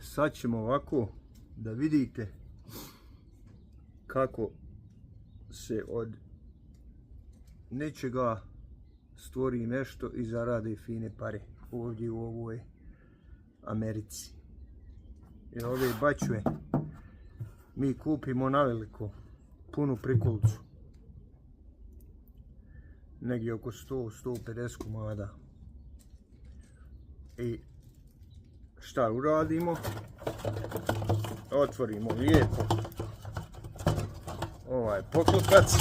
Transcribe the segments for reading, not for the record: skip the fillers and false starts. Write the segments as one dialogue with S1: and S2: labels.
S1: Sad ćemo ovako da vidite kako se od nečega stvori nešto i zarade fine pare ovdje u ovoj Americi. I ove bačve mi kupimo na veliko, punu prikolicu, negdje oko 100-150 komada. I šta uradimo? Otvorimo lijepo ovaj poklopac.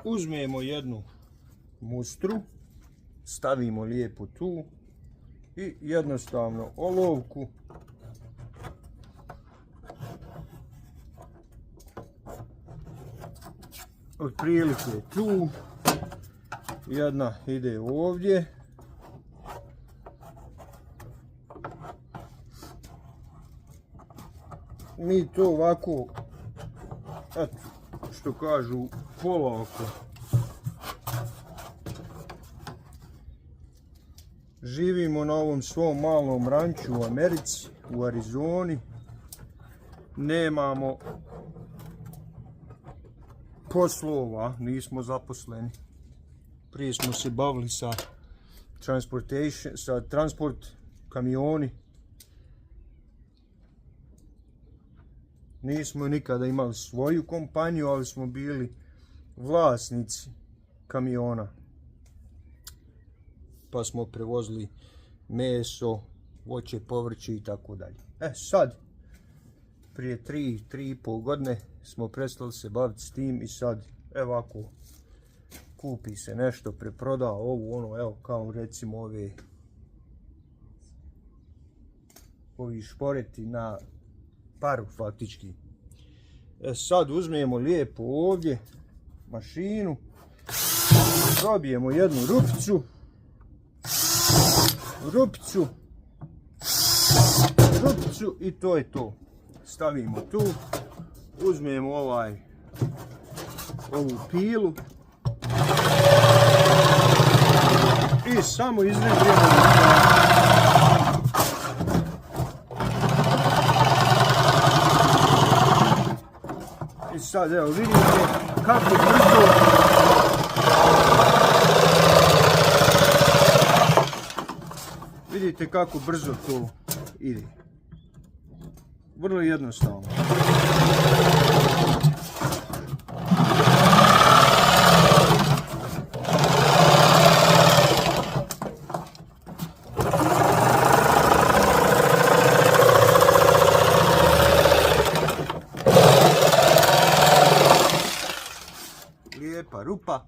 S1: Uzmemo jednu mustru, stavimo lijepo tu i jednostavno olovku otprilike tu, jedna ide ovdje, mi to ovako, eto, što kažu, polako živimo na ovom svom malom ranču u Americi, u Arizoni, nemamo poslova, nismo zaposleni. Prije smo se bavili sa transport kamioni. Nismo nikada imali svoju kompaniju, ali smo bili vlasnici kamiona. Pa smo prevozili meso, voće, povrće i tako dalje. Sad, prije 3,5 godine smo prestali se baviti s tim i sad, evo ovako, kupi se nešto, preproda ovo, ono, evo, kao recimo ovi šporeti na paru faktički. Sad uzmemo lijepo ovdje mašinu, probijemo jednu rupicu i to je to. Stavimo tu, uzmemo ovu pilu i samo izrežemo. I sad evo vidite kako brzo to ide. Vrlo jednostavno. Lijepa rupa.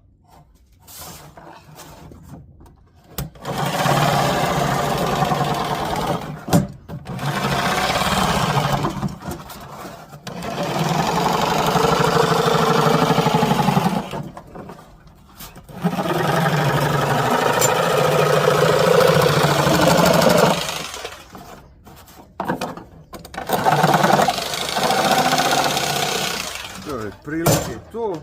S1: To je prilike to.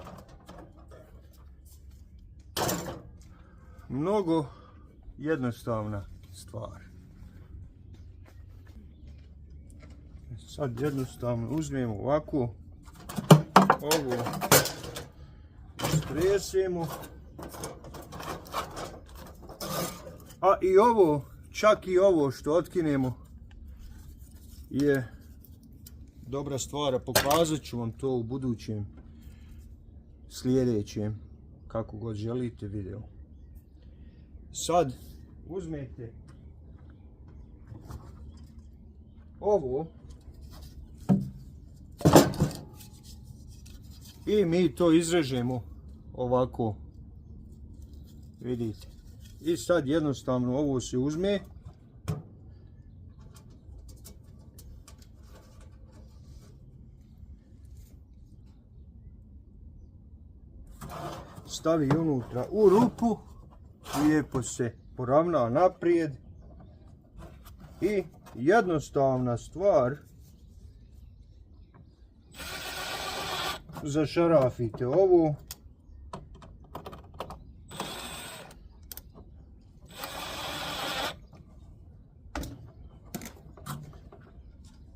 S1: Mnogo jednostavna stvar. Sad jednostavno uzmemo ovako, ovo stresemo, a i ovo, čak i ovo što otkinemo je dobra stvar, pokazat ću vam to u budućem, sljedećem, kako god želite video. Sad uzmete ovo i mi to izrežemo ovako, vidite. I sad jednostavno ovo se uzme, stavi unutra u rupu, lijepo se poravna naprijed i jednostavna stvar, zašarafite ovo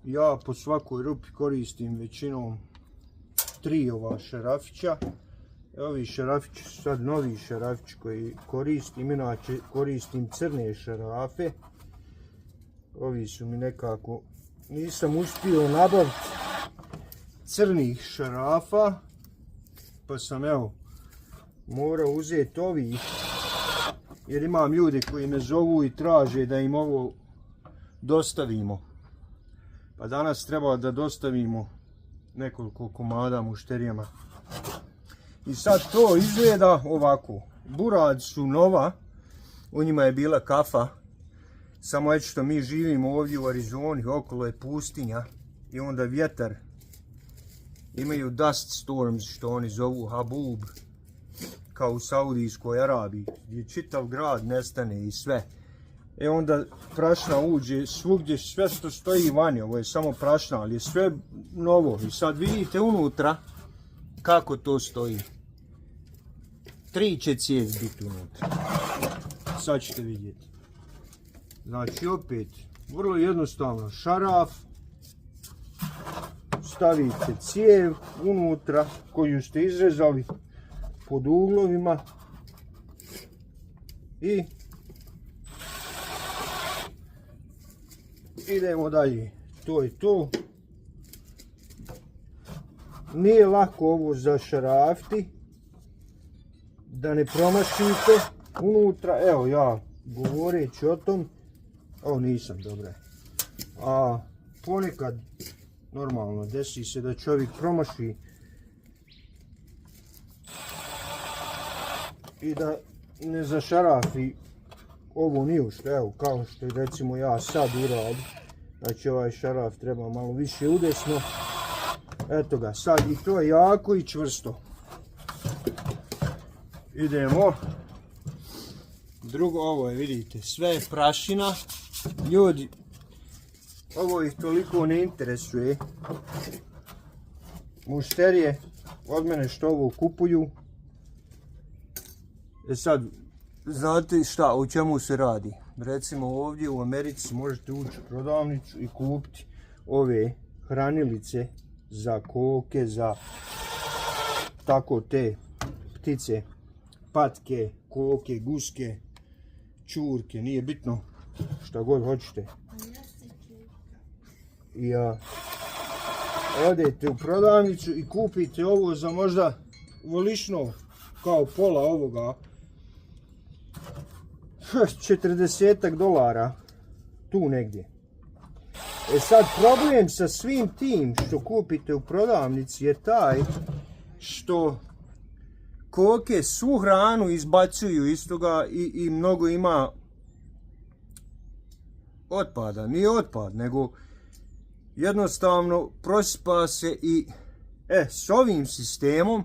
S1: Ja po svakoj rupi koristim većinom 3 ova šarafića. Ovi šarafići su sad novi šarafići koji koristim, inače koristim crne šarafe. Ovi su mi nekako, nisam uspio nabaviti crnih šarafa, pa sam evo morao uzeti ovih, jer imam ljude koji me zovu i traže da im ovo dostavimo. Pa danas treba da dostavimo nekoliko komada mušterijama. I sad to izgleda ovako. Burad su nova, u njima je bila kafa. Samo eto što mi živimo ovdje u Arizoni, okolo je pustinja i onda vjetar. Imaju dust storms, što oni zovu habub, kao u Saudijskoj Arabiji, gdje čitav grad nestane i sve. Onda prašna uđe svugdje, sve što stoji vani, ovo je samo prašna, ali je sve novo. I sad vidite unutra kako to stoji. 3 će cijev biti unutra. Sad ćete vidjeti. Znači opet, vrlo jednostavno, šaraf, stavite cijev unutra koju ste izrezali pod uglovima i idemo dalje. To je to. Nije lako ovo zašarafiti, da ne promašite unutra. Evo ja govoreći o tom, ovo nisam dobro. A ponekad normalno desi se da čovjek promaši i da ne zašarafi ovo ni u što, evo kao što recimo ja sad uradim. Znači ovaj šaraf treba malo više udesno. Eto ga sad, i to je jako i čvrsto. Idemo. Drugo, ovo je, vidite, sve je prašina. Ljudi, ovo ih toliko ne interesuje. Mušterije od mene što ovo kupuju. Sad, znate šta, o čemu se radi? Recimo ovdje u Americi možete ući u prodavnicu i kupiti ove hranilice za koke, za tako te ptice, patke, koke, guske, čurke, nije bitno, šta god hoćete. I odete u prodavnicu i kupite ovo za možda volično, kao pola ovoga, $40, tu negdje. E sad, problem sa svim tim što kupite u prodavnici je taj što koke svu hranu izbacuju iz toga i mnogo ima otpada. Nije otpad, nego jednostavno prosipa se i s ovim sistemom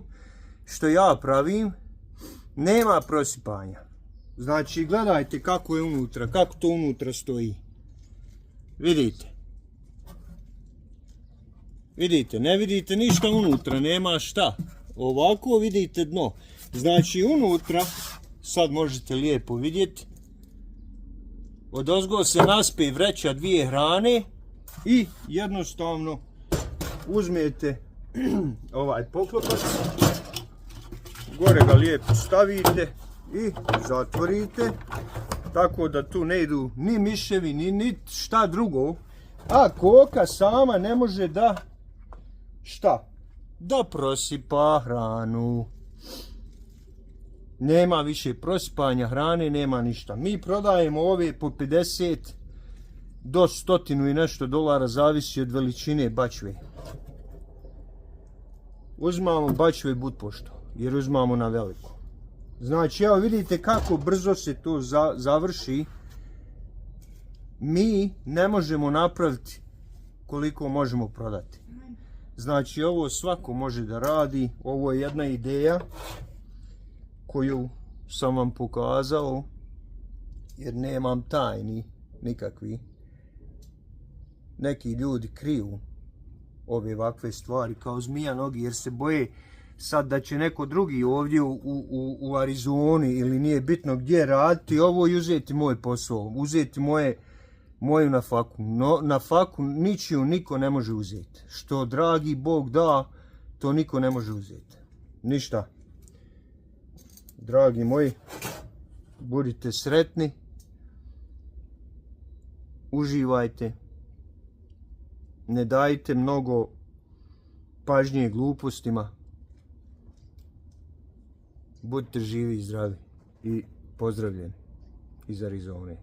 S1: što ja pravim nema prosipanja. Znači gledajte kako je unutra, kako to unutra stoji. Vidite. Vidite, ne vidite ništa unutra, nema šta. Ovako vidite dno. Znači unutra, sad možete lijepo vidjeti, odozgo se naspe vreća 2 hrane i jednostavno uzmete ovaj poklopac, gore ga lijepo stavite i zatvorite, tako da tu ne idu ni miševi, ni šta drugo, a koka sama ne može da, šta? Da prosipa hranu. Nema više prosipanja hrane, nema ništa. Mi prodajemo ove po 50 do 100 i nešto dolara, zavisi od veličine bačve. Uzmamo bačve budpošto, jer uzmamo na veliko. Znači, evo vidite kako brzo se to završi. Mi ne možemo napraviti koliko možemo prodati. Znači, ovo svako može da radi. Ovo je jedna ideja koju sam vam pokazao, jer nemam tajni nikakvi. Neki ljudi kriju ove ovakve stvari kao zmija nogi, jer se boje sad da će neko drugi ovdje u Arizoni ili nije bitno gdje raditi ovo i uzeti moj posao, uzeti moje moju nafaku. No, nafaku ničiju niko ne može uzeti. Što dragi Bog da, to niko ne može uzeti. Ništa. Dragi moji, budite sretni. Uživajte. Ne dajte mnogo pažnje glupostima. Budite živi i zdravi i pozdravljeni iz Arizone.